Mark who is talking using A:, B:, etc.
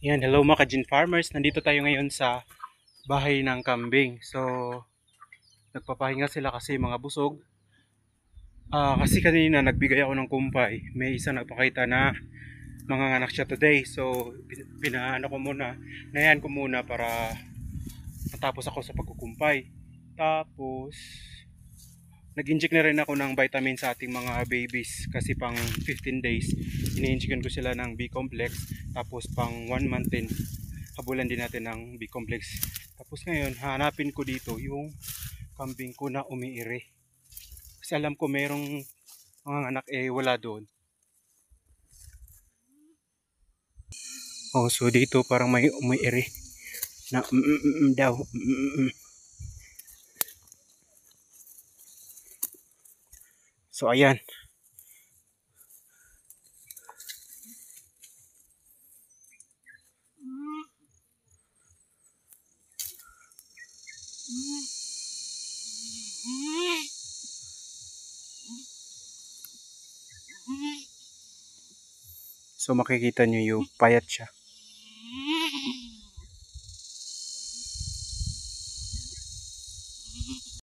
A: Yan, hello mga ka-Gin Farmers. Nandito tayo ngayon sa bahay ng kambing. So, nagpapahinga sila kasi mga busog. Kasi kanina nagbigay ako ng kumpay. May isa nagpakita na manganganak siya today. So, pinaano ko muna, nayan ko muna para matapos ako sa pagkukumpay. Tapos, nag-inject na rin ako ng vitamin sa ating mga babies kasi pang 15 days. Ini-injectan ko sila ng B-complex. Tapos pang 1 month din habulan din natin ng B-complex. Tapos ngayon, hanapin ko dito yung kambing ko na umiire. Kasi alam ko merong mga anak wala doon. Oh, so dito parang may umiire na daw. So ayan. So makikita nyo yung payat siya.